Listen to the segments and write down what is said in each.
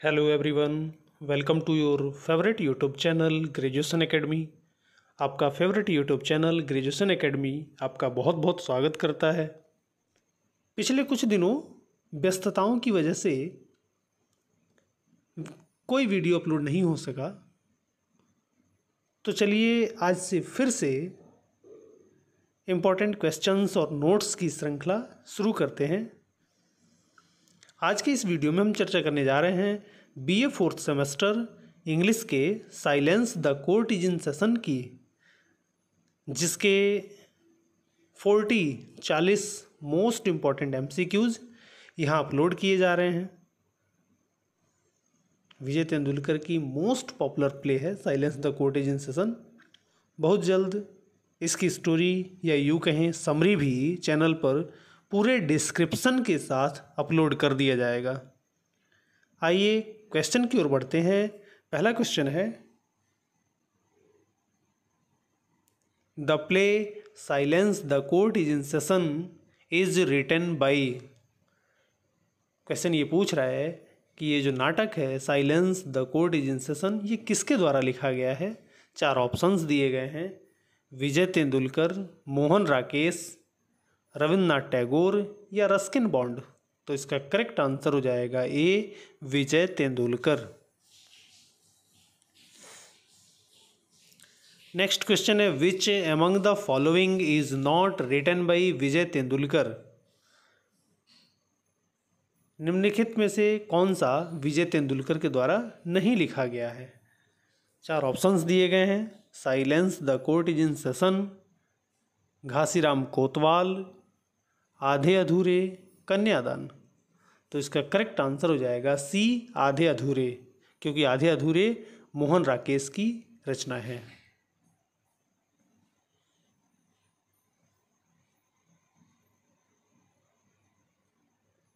Hello everyone, welcome to your favourite YouTube channel graduation academy. आपका favourite YouTube channel graduation academy आपका बहुत बहुत स्वागत करता है। पिछले कुछ दिनों व्यस्तताओं की वजह से कोई वीडियो अपलोड नहीं हो सका, तो चलिए आज से फिर से इम्पोर्टेंट क्वेश्चंस और नोट्स की श्रृंखला शुरू करते हैं। आज के इस वीडियो में हम चर्चा करने जा रहे हैं बीए फोर्थ सेमेस्टर इंग्लिश के silence the court is in session की, जिसके 40 मोस्ट इम्पॉर्टेंट एमसीक्यूज यहाँ अपलोड किए जा रहे हैं। विजय तेंदुलकर की मोस्ट पॉपुलर प्ले है silence the court is in session. बहुत जल्द इसकी स्टोरी या यूँ कहें समरी भी चैनल पर पूरे डिस्क्रिप्शन के साथ अपलोड कर दिया जाएगा। आइए क्वेश्चन की ओर बढ़ते हैं। पहला क्वेश्चन है, the play silence the court is in session is written by. Question ये पूछ रहा है कि ये जो नाटक है silence the court is in session, ये किसके द्वारा लिखा गया है। 4 ऑप्शंस दिए गए हैं, विजय तेंदुलकर, मोहन राकेश, रविन्द्रनाथ टैगोर या रस्किन बॉन्ड। तो इसका करेक्ट आंसर हो जाएगा A, Vijay Tendulkar. Next question है, which among the following is not written by Vijay Tendulkar. निम्नलिखित में से कौन सा विजय तेंदुलकर के द्वारा नहीं लिखा गया है। 4 ऑप्शंस दिए गए हैं, silence the court is in session, Ghasiram कोतवाल, आधे अधूरे, कन्यादान। तो इसका करेक्ट आंसर हो जाएगा सी, आधे अधूरे, क्योंकि आधे अधूरे मोहन राकेश की रचना है।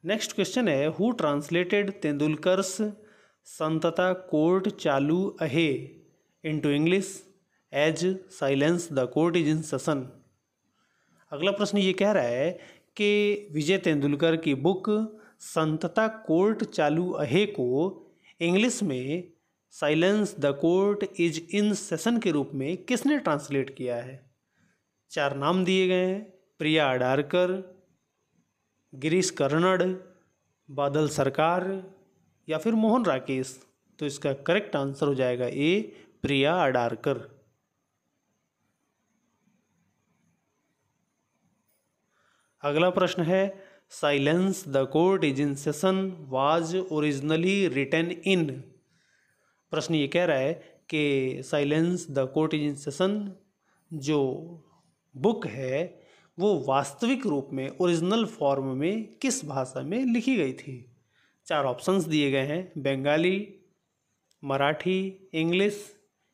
नेक्स्ट क्वेश्चन है, who translated Tendulkar's Shantata court Chalu Ahe into English as silence the court is in session. अगला प्रश्न ये कह रहा है कि विजय तेंदुलकर की बुक संतता कोर्ट चालू अहे को इंग्लिश में silence the court is in session के रूप में किसने ट्रांसलेट किया है। 4 नाम दिए गए हैं, प्रिया अडारकर, गिरीश कर्नड, बादल सरकार या फिर मोहन राकेश। तो इसका करेक्ट आंसर हो जाएगा ए, प्रिया अडारकर। अगला प्रश्न है, silence the court is in session was originally written in. प्रश्न ये कह रहा है कि silence the court is in session जो बुक है वो वास्तविक रूप में ओरिजिनल फॉर्म में किस भाषा में लिखी गई थी। 4 ऑप्शंस दिए गए हैं, बंगाली, मराठी, इंग्लिश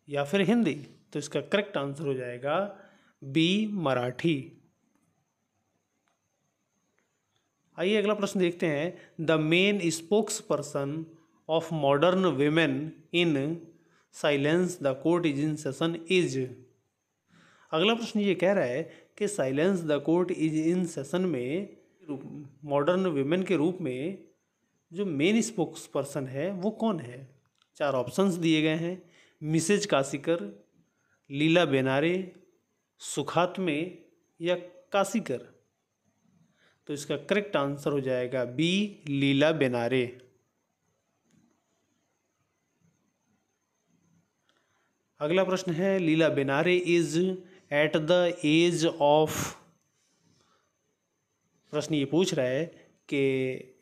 या फिर हिंदी। तो इसका करेक्ट आंसर हो जाएगा बी, मराठी। आइए अगला प्रश्न देखते हैं, the main spokes person of modern women in silence the court is in session is. अगला प्रश्न ये कह रहा है कि silence the court is in session में मॉडर्न वीमेन के रूप में जो मेन स्पोक्स पर्सन है वो कौन है। 4 ऑप्शंस दिए गए हैं, मिसेज कासीकर, लीला बेनारे, सुखात्मे या कासीकर। तो इसका करेक्ट आंसर हो जाएगा बी, लीला बेनारे। अगला प्रश्न है, Leela Benare is at the age of. प्रश्न ये पूछ रहा है कि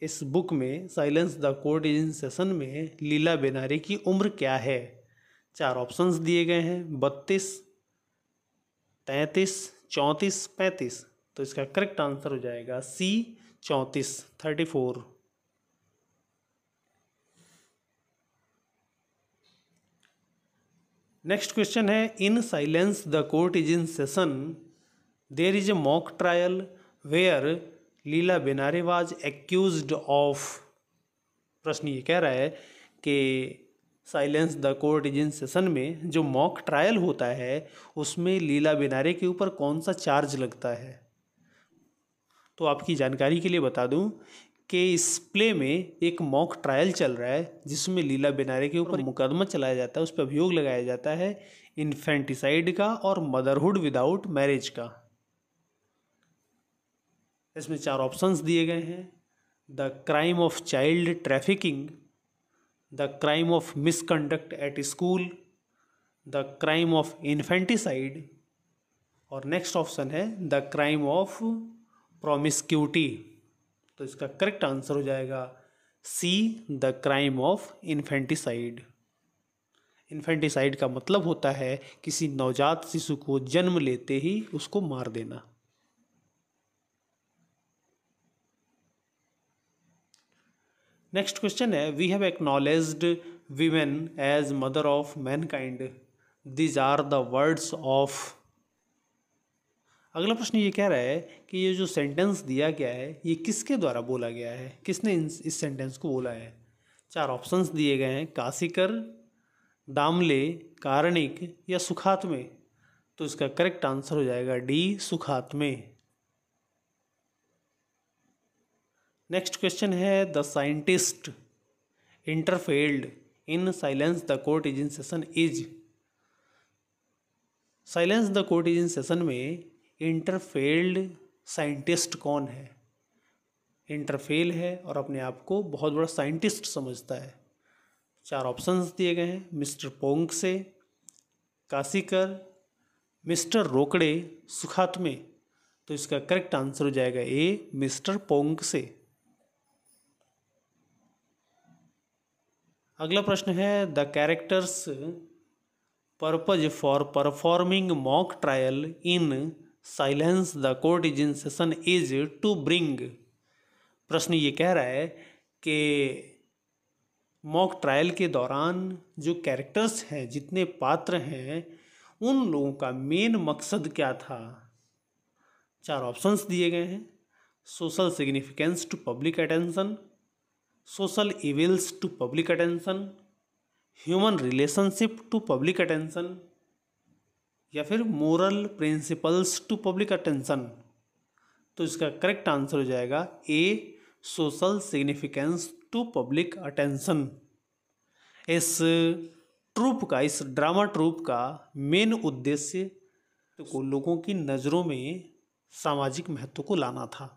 इस बुक में silence the court is in session में लीला बेनारे की उम्र क्या है। 4 ऑप्शंस दिए गए हैं, 32, 33, 34, 35। तो इसका करेक्ट आंसर हो जाएगा सी, 34। नेक्स्ट क्वेश्चन है, in silence the court is in session there is a mock trial where Leela Benare was accused of. प्रश्न ये कह रहा है कि silence the court is in session में जो मॉक ट्रायल होता है उसमें लीला बेनारे के ऊपर कौन सा चार्ज लगता है। तो आपकी जानकारी के लिए बता दूं कि इस प्ले में एक मॉक ट्रायल चल रहा है जिसमें लीला बेनारे के ऊपर मुकदमा चलाया जाता है, उस पर अभियोग लगाया जाता है इन्फेंटिसाइड का और मदरहुड विदाउट मैरिज का। इसमें 4 ऑप्शंस दिए गए हैं: the crime of child trafficking, the crime of misconduct at school, the crime of infanticide, और नेक्स्ट ऑप्शन है द क्राइम ऑफ प्रोमिस्क्यूटी। तो इसका करेक्ट आंसर हो जाएगा C, the crime of infanticide. Infanticide का मतलब होता है किसी नवजात शिशु को जन्म लेते ही उसको मार देना। नेक्स्ट क्वेश्चन है, we have acknowledged women as mother of mankind, these are the words of. अगला प्रश्न ये कह रहा है कि ये जो सेंटेंस दिया गया है ये किसके द्वारा बोला गया है, किसने इस सेंटेंस को बोला है। 4 ऑप्शंस दिए गए हैं: काशिकर, दामले, कार्णिक या सुखात्मे। तो इसका करेक्ट आंसर हो जाएगा डी, सुखात्मे। नेक्स्ट क्वेश्चन है, the scientist interfered in silence the court is in session is. Silence the court is in session में इंटरफेल्ड साइंटिस्ट कौन है। इंटरफेल है और अपने आप को बहुत बड़ा साइंटिस्ट समझता है। 4 ऑप्शंस दिए गए हैं: मिस्टर पोंगसे, काशिकर, मिस्टर रोकड़े, सुखात्मे। तो इसका करेक्ट आंसर हो जाएगा ए, मिस्टर पोंगसे। अगला प्रश्न है, the characters purpose for performing mock trial in silence the court is in session is to bring. प्रश्न ये कह रहा है कि मॉक ट्रायल के दौरान जो कैरेक्टर्स हैं, जितने पात्र हैं, उन लोगों का मेन मकसद क्या था। 4 ऑप्शंस दिए गए हैं: social significance to public attention, social evils to public attention, human relationship to public attention, या फिर moral principles to public attention. तो इसका करेक्ट आंसर हो जाएगा A, social significance to public attention. इस ट्रूप का, इस ड्रामा ट्रूप का मेन उद्देश्य को लोगों की नज़रों में सामाजिक महत्व को लाना था।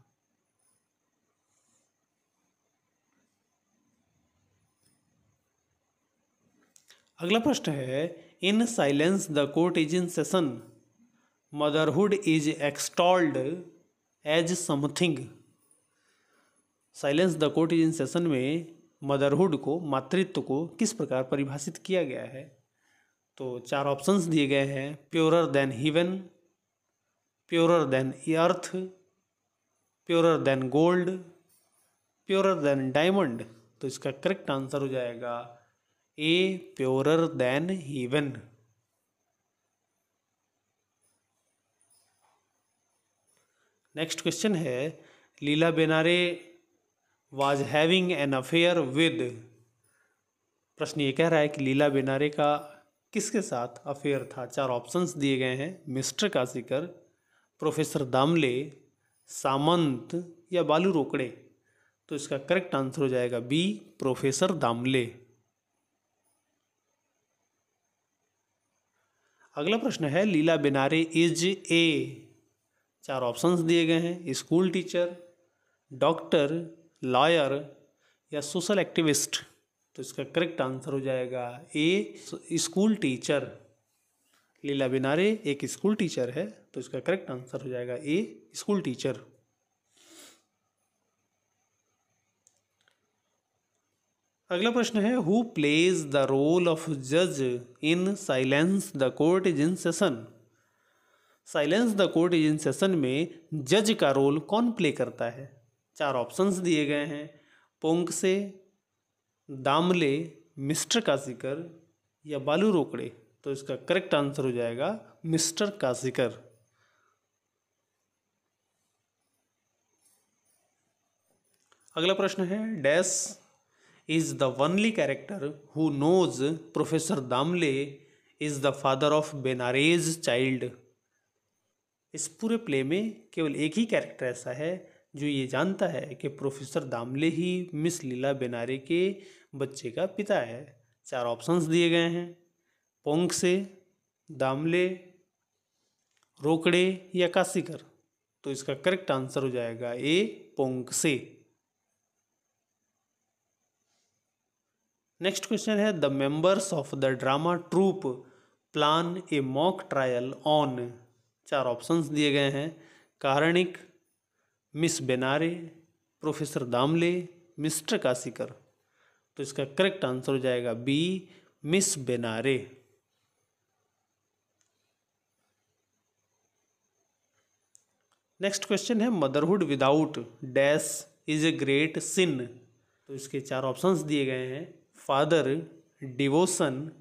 अगला प्रश्न है, in silence the court is in session motherhood is extolled as something. Silence the court is in session में मदरहुड को, मातृत्व को किस प्रकार परिभाषित किया गया है। तो 4 ऑप्शंस दिए गए हैं: purer than heaven, purer than earth, purer than gold, purer than diamond. तो इसका करेक्ट आंसर हो जाएगा A, purer than heaven. Next question है, Leela Benare was having an affair with. प्रश्न ये कह रहा है कि लीला बेनारे का किसके साथ अफेयर था। 4 ऑप्शंस दिए गए हैं: मिस्टर काशिकर, प्रोफेसर दामले, सामंत या बालू रोकड़े। तो इसका करेक्ट आंसर हो जाएगा बी, प्रोफेसर दामले। अगला प्रश्न है, Leela Benare is a. 4 options दिए गए हैं: स्कूल टीचर, डॉक्टर, लॉयर या सोशल एक्टिविस्ट। तो इसका करेक्ट आंसर हो जाएगा ए, स्कूल टीचर। लीला बेनारे एक स्कूल टीचर है, तो इसका करेक्ट आंसर हो जाएगा ए, स्कूल टीचर। अगला प्रश्न है, who plays the role of जज in silence the court is in session. Silence the court is in session में जज का रोल कौन प्ले करता है। 4 ऑप्शंस दिए गए हैं: पोंगसे, दामले, मिस्टर काशिकर या बालू रोकड़े। तो इसका करेक्ट आंसर हो जाएगा मिस्टर काशिकर। अगला प्रश्न है, dash is the only character who knows professor Damle is the father of Benare's child. इस पूरे प्ले में केवल एक ही कैरेक्टर ऐसा है जो ये जानता है कि प्रोफेसर दामले ही मिस लीला बेनारे के बच्चे का पिता है। 4 ऑप्शंस दिए गए हैं, पोंगसे, दामले, रोकड़े या कासीकर। तो इसका करेक्ट आंसर हो जाएगा ए, पोंगसे। नेक्स्ट क्वेश्चन है, the members of the drama troupe plan a mock trial on. 4 options दिए गए हैं, Karnik, miss Benare, professor Damle, mister Kashikar. तो इसका करेक्ट आंसर हो जाएगा B, miss Benare. Next question है, motherhood without dash is a great sin. तो इसके 4 ऑप्शंस दिए गए हैं, फादर, डिवोशन,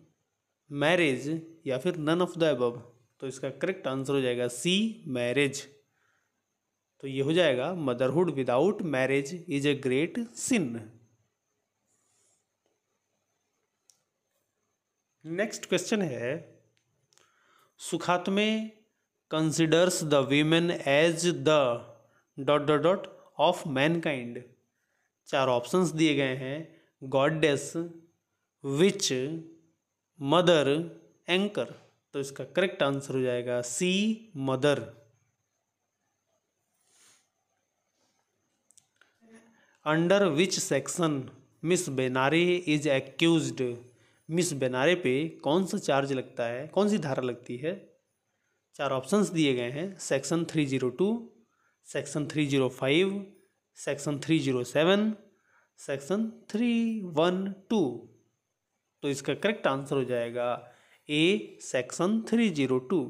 मैरिज या फिर नन ऑफ द अबव। तो इसका करेक्ट आंसर हो जाएगा सी, मैरिज। तो ये हो जाएगा motherhood without marriage is a great sin. Next question है, Sukhatme considers the women as the dot dot dot of mankind. 4 options दिए गए हैं, गॉडेस, विच, मदर, एंकर। तो इसका करेक्ट आंसर हो जाएगा C, mother. Under which section miss Benare is accused. Miss Benare पे कौन सा चार्ज लगता है, कौन सी धारा लगती है? 4 ऑप्शंस दिए गए हैं, सेक्शन 302, सेक्शन 305, सेक्शन 307, सेक्शन 312। तो इसका करेक्ट आंसर हो जाएगा A, section 302।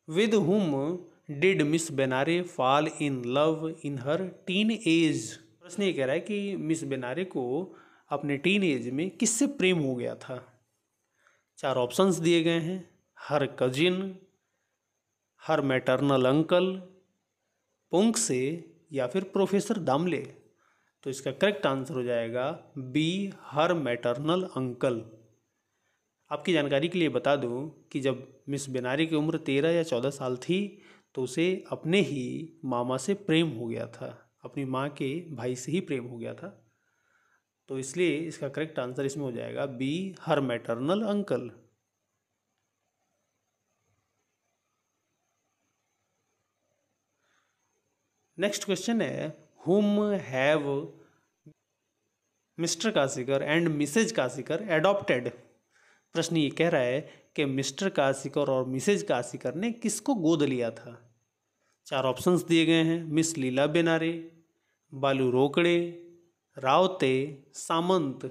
With whom did miss Benare fall in love in her teen age. प्रश्न ये कह रहा है कि मिस बेनारे को अपने टीन एज में किससे प्रेम हो गया था। 4 ऑप्शंस दिए गए हैं, हर कजिन, हर मैटरनल अंकल, पोंगसे या फिर प्रोफेसर दामले। तो इसका करेक्ट आंसर हो जाएगा बी, हर मैटरनल अंकल। आपकी जानकारी के लिए बता दूं कि जब मिस बेनारे की उम्र 13 या 14 साल थी तो उसे अपने ही मामा से प्रेम हो गया था, अपनी माँ के भाई से ही प्रेम हो गया था। तो इसलिए इसका करेक्ट आंसर इसमें हो जाएगा B, her maternal uncle. Next question है, whom have mister Kashikar and Mrs Kashikar adopted. प्रश्न ये कह रहा है कि मिस्टर कासीकर और मिसेज कासीकर ने किसको गोद लिया था। 4 ऑप्शंस दिए गए हैं, मिस लीला बेनारे, बालू रोकड़े, रावते, सामंत।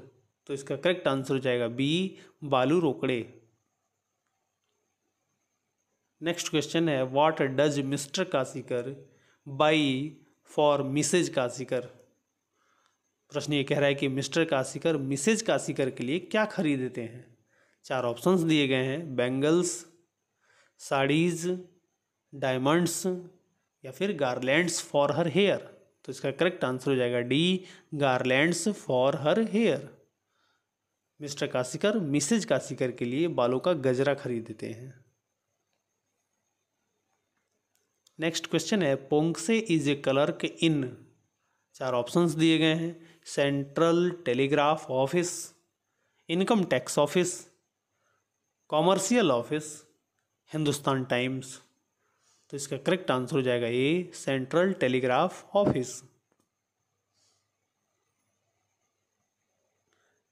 तो इसका करेक्ट आंसर हो जाएगा B, Balu Rokde. Next question है, what does mister Kashikar buy for Mrs Kashikar. प्रश्न ये कह रहा है कि मिस्टर कासीकर मिसेज कासीकर के लिए क्या खरीदते हैं। 4 ऑप्शंस दिए गए हैं, बैंगल्स, साड़ीज, डायमंड्स या फिर गारलैंड्स फॉर हर हेयर। तो इसका करेक्ट आंसर हो जाएगा D, garlands for her hair. Mister Kashikar Mrs Kashikar के लिए बालों का गजरा खरीदते हैं। नेक्स्ट क्वेश्चन है, Ponkshe is a clerk in. 4 options दिए गए हैं, central telegraph office, income tax office, commercial office, Hindustan Times. तो इसका करेक्ट आंसर हो जाएगा A, central telegraph office.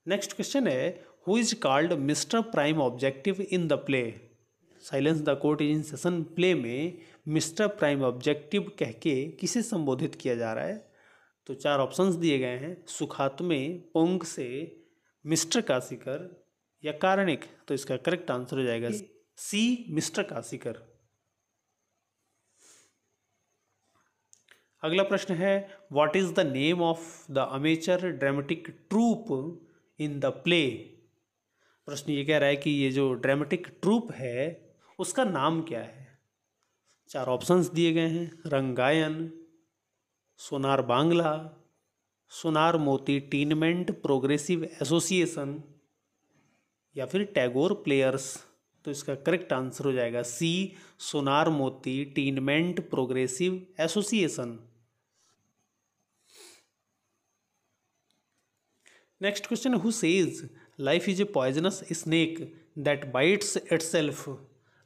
Next question है, who is called mister prime objective in the play. Silence the court is in session play में mister prime objective कह के किसे संबोधित किया जा रहा है। तो 4 ऑप्शंस दिए गए हैं, सुखात्मे, पोंगसे, मिस्टर कासीकर या कारणिक। तो इसका करेक्ट आंसर हो जाएगा सी, मिस्टर कासीकर। अगला प्रश्न है, what is the name of the amateur dramatic troupe in the play. प्रश्न ये कह रहा है कि ये जो ड्रामेटिक ट्रूप है उसका नाम क्या है। 4 ऑप्शंस दिए गए हैं, रंगायन, सोनार बांग्ला, सोनार मोती टीनमेंट प्रोग्रेसिव एसोसिएशन या फिर टैगोर प्लेयर्स। तो इसका करेक्ट आंसर हो जाएगा C, Sonar Moti tenement progressive association. Next question, who says life is a poisonous snake that bites itself,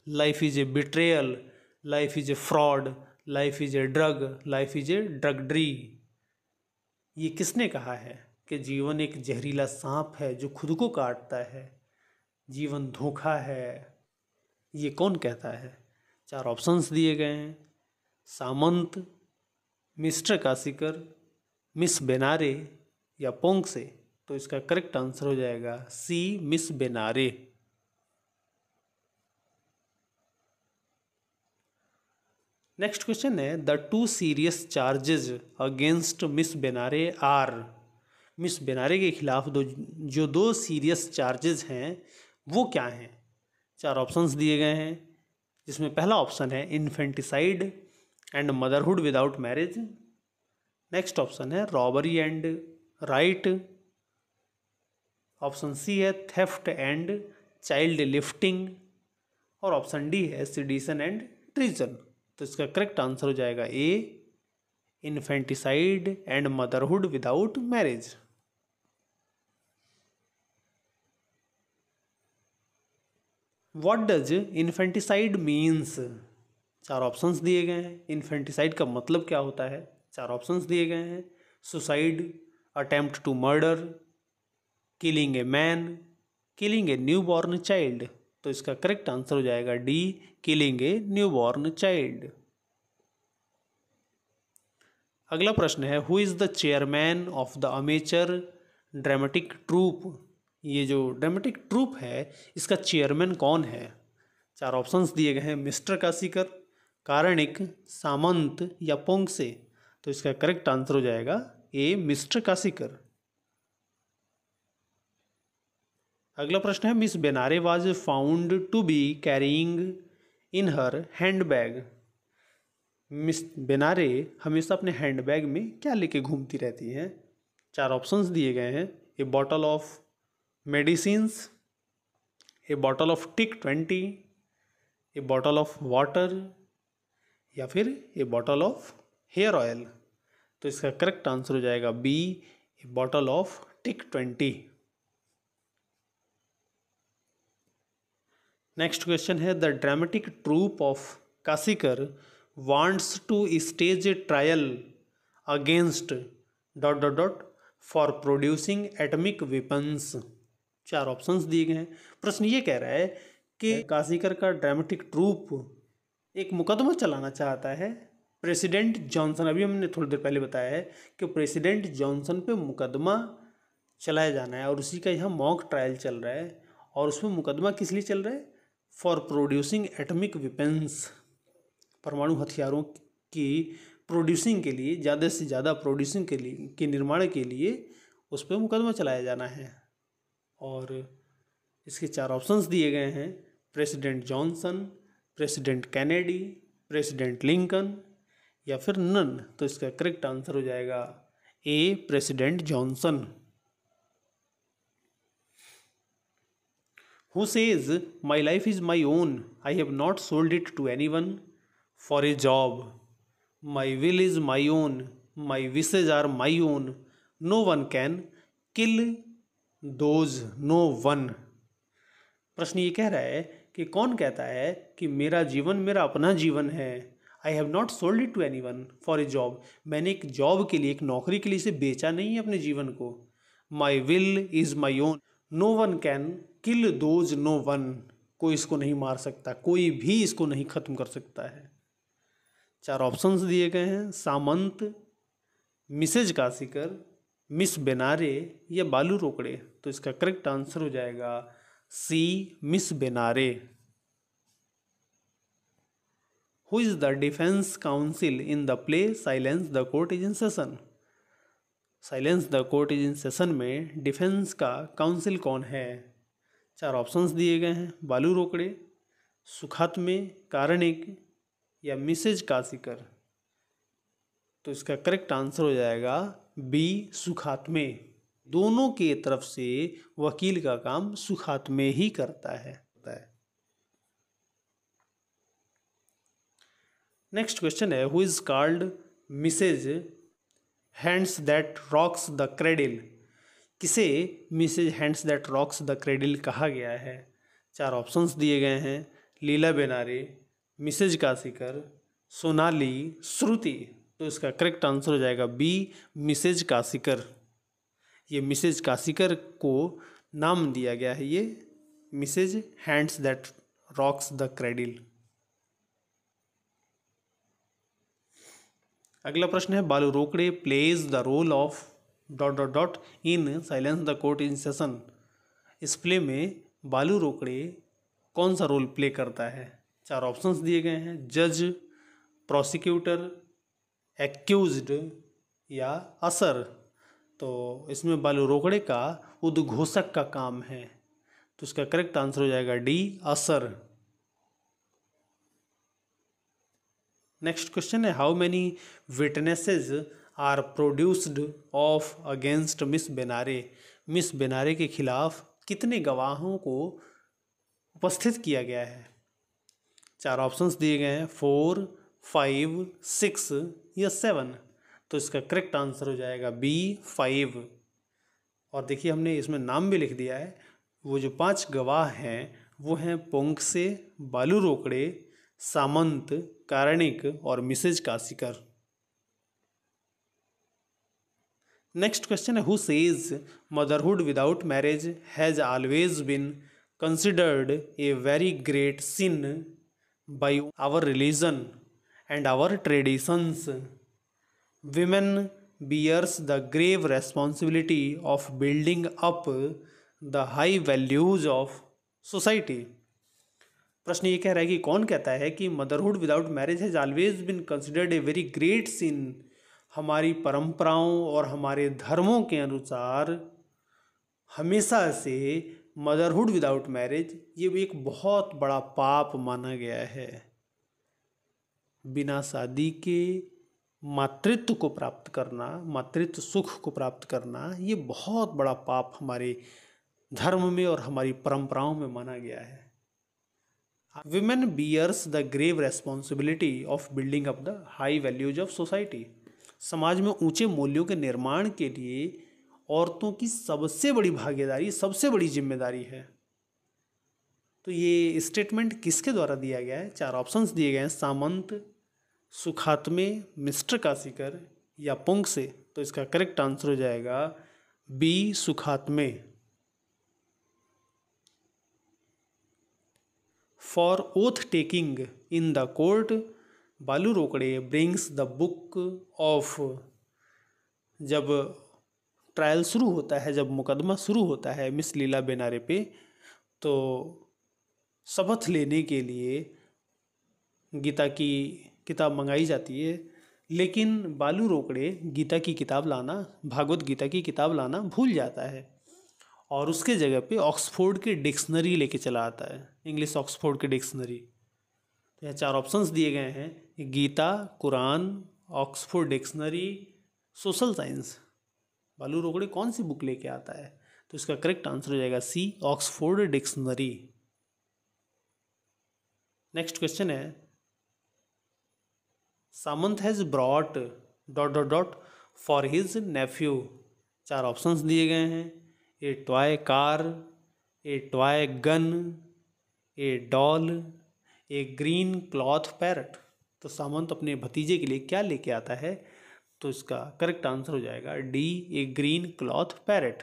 life is a betrayal, life is a fraud, life is a drug, life is a drudgery. ये किसने कहा है कि जीवन एक जहरीला सांप है जो खुद को काटता है, जीवन धोखा है? ये कौन कहता है? चार ऑप्शंस दिए गए हैं, सामंत, मिस्टर कासीकर, मिस बेनारे या पोंगसे। तो इसका करेक्ट आंसर हो जाएगा C, miss Benare. Next question है, the two serious charges against miss Benare are, miss Benare के खिलाफ दो सीरियस चार्जेस हैं वो क्या हैं? चार ऑप्शंस दिए गए हैं, जिसमें पहला ऑप्शन है infanticide and motherhood without marriage, next option है robbery and riot, option C है थेफ्ट एंड चाइल्ड लिफ्टिंग, और ऑप्शन डी है सिडिशन एंड ट्रीजन। तो इसका करेक्ट आंसर हो जाएगा A, infanticide and motherhood without marriage. What does infanticide means? चार options दिए गए हैं, इन्फेंटिसाइड का मतलब क्या होता है? चार ऑप्शंस दिए गए हैं, suicide, attempt to murder, killing a man, killing a new born child. तो इसका करेक्ट आंसर हो जाएगा D, killing a new born child. अगला प्रश्न है, who is the chairman of the amateur dramatic troupe? ये जो ड्रामेटिक ट्रूप है इसका चेयरमैन कौन है? चार ऑप्शंस दिए गए हैं, मिस्टर कासीकर, कारणिक, सामंत या पोंगसे। तो इसका करेक्ट आंसर हो जाएगा ए, मिस्टर कासीकर। अगला प्रश्न है, miss Benare was found to be carrying in her handbag. Miss Benare हमेशा अपने हैंडबैग में क्या लेके घूमती रहती हैं? चार ऑप्शंस दिए गए हैं, a bottle of medicines, a bottle of tick 20, a bottle of water या फिर a bottle of hair oil. तो इसका करेक्ट आंसर हो जाएगा b, a bottle of tick 20। Next question है, the dramatic troupe of Kasikar wants to stage a trial against dot dot dot for producing atomic weapons. चार options दिए गए हैं। प्रश्न ये कह रहा है कि कासीकर का ड्रामेटिक ट्रूप एक मुकदमा चलाना चाहता है प्रेसिडेंट जॉनसन। अभी हमने थोड़ी देर पहले बताया है कि प्रेसिडेंट जॉनसन पे मुकदमा चलाया जाना है और उसी का यहाँ मॉक ट्रायल चल रहा है। और उसमें मुकदमा किस लिए चल रहा है? फॉर प्रोड्यूसिंग एटॉमिक वेपन्स, परमाणु हथियारों की प्रोड्यूसिंग के लिए, ज़्यादा से ज़्यादा प्रोड्यूसिंग के लिए, के निर्माण के लिए उस पर मुकदमा चलाया जाना है। और इसके चार ऑप्शंस दिए गए हैं, president Johnson, president Kennedy, president Lincoln या फिर नन। तो इसका करेक्ट आंसर हो जाएगा A, president Johnson. Who says my life is my own, I have not sold it to anyone for a job, my will is my own, my wishes are my own, no one can kill those no one। प्रश्न ये कह रहा है कि कौन कहता है कि मेरा जीवन मेरा अपना जीवन है, I have not sold it to anyone for a job, मैंने एक जॉब के लिए, एक नौकरी के लिए इसे बेचा नहीं है अपने जीवन को। My will is my own, no one can kill those no one, कोई इसको नहीं मार सकता, कोई भी इसको नहीं खत्म कर सकता है। चार ऑप्शंस दिए गए हैं, सामंत, मिसेज कासीकर, मिस बेनारे या बालू रोकड़े। तो इसका करेक्ट आंसर हो जाएगा C, miss Benare. Who is the defence counsel in the play silence the court is in session? Silence the court is in session में डिफेंस का काउंसिल कौन है? चार ऑप्शंस दिए गए हैं, बालू रोकड़े, सुखात्मे, कारणिक या मिसेज कासीकर। तो इसका करेक्ट आंसर हो जाएगा बी, सुखात्मे। दोनों के तरफ से वकील का काम सुखात्मे ही करता है। नेक्स्ट क्वेश्चन है, who is called Mrs hands that rocks the cradle. किसे Mrs hands that rocks the cradle कहा गया है? 4 ऑप्शंस दिए गए हैं, लीला बेनारे, मिसेज कासीकर, सोनाली, श्रुति। तो इसका करेक्ट आंसर हो जाएगा बी, मिसेज कासीकर। ये मिसेज कासीकर को नाम दिया गया है, ये Mrs hands that rocks the cradle. अगला प्रश्न है, Balu Rokde plays the role of dot dot dot in silence the court in session. इस प्ले में बालू रोकड़े कौन सा रोल प्ले करता है? 4 ऑप्शंस दिए गए हैं, जज, प्रोसिक्यूटर, एक्यूज्ड या असर। तो इसमें बालू रोकड़े का उद्घोषक का काम है, तो इसका करेक्ट आंसर हो जाएगा डी, असर। नेक्स्ट क्वेश्चन है, how many witnesses are produced of against miss Benare. Miss Benare के खिलाफ कितने गवाहों को उपस्थित किया गया है? 4 ऑप्शंस दिए गए हैं, 4, 5, 6 या 7। तो इसका करेक्ट आंसर हो जाएगा बी, 5। और देखिए हमने इसमें नाम भी लिख दिया है। वो जो 5 गवाह हैं वो हैं पोंगसे, बालू रोकड़े, सामंत, कारणिक और मिसेज कासीकर। नेक्स्ट क्वेश्चन है, who says motherhood without marriage has always been considered a very great sin by our religion and our traditions. Women bears the grave responsibility of building up the high values of society। प्रश्न ये कह रहा है कि कौन कहता है कि motherhood without marriage has always been considered a very great sin. हमारी परंपराओं और हमारे धर्मों के अनुसार हमेशा से मदरहुड विदाउट मैरिज ये भी एक बहुत बड़ा पाप माना गया है। बिना शादी के मातृत्व को प्राप्त करना, मातृत्व सुख को प्राप्त करना, ये बहुत बड़ा पाप हमारे धर्म में और हमारी परंपराओं में माना गया है। Women bears the grave responsibility of building up the high values of society. समाज में ऊंचे मूल्यों के निर्माण के लिए औरतों की सबसे बड़ी भागीदारी, सबसे बड़ी जिम्मेदारी है। तो ये स्टेटमेंट किसके द्वारा दिया गया है? 4 ऑप्शंस दिए गए हैं, सामंत, सुखात्मे, मिस्टर कासीकर या पोंगसे। तो इसका करेक्ट आंसर हो जाएगा B, Sukhatme. For oath taking in the court Balu Rokde brings the book of. जब ट्रायल शुरू होता है, जब मुकदमा शुरू होता है मिस लीला बेनारे पे, तो शपथ लेने के लिए गीता की किताब मंगाई जाती है, लेकिन बालू रोकड़े गीता की किताब लाना, भागवत गीता की किताब लाना भूल जाता है और उसके जगह पे ऑक्सफोर्ड की डिक्शनरी लेके चला आता है, इंग्लिश ऑक्सफोर्ड की डिक्शनरी। तो यहाँ 4 ऑप्शंस दिए गए हैं, Gita, Quran, Oxford dictionary, social science. Balu Rokde कौन सी बुक लेके आता है? तो इसका करेक्ट आंसर हो जाएगा C, Oxford dictionary. Next question है, Samant has brought dot dot dot for his nephew. 4 options दिए गए हैं, a toy car, a toy gun, a doll, a green cloth parrot. तो सामंत अपने भतीजे के लिए क्या लेके आता है? तो इसका करेक्ट आंसर हो जाएगा D, a green cloth parrot.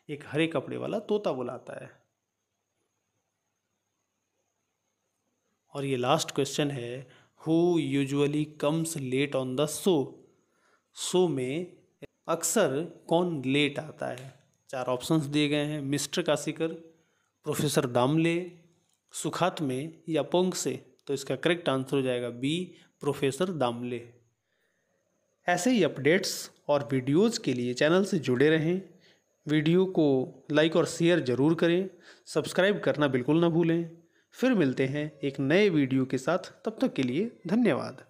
एक हरे कपड़े वाला तोता बुलाता है। और ये लास्ट क्वेश्चन है, who usually comes late on the show. Show में अक्सर कौन लेट आता है? 4 ऑप्शंस दिए गए हैं, मिस्टर कासीकर, प्रोफेसर दामले, सुखात्मे या पोंगसे। तो इसका करेक्ट आंसर हो जाएगा बी, प्रोफेसर दामले। ऐसे ही अपडेट्स और वीडियोस के लिए चैनल से जुड़े रहें। वीडियो को लाइक और शेयर ज़रूर करें, सब्सक्राइब करना बिल्कुल ना भूलें। फिर मिलते हैं एक नए वीडियो के साथ, तब तक के लिए धन्यवाद।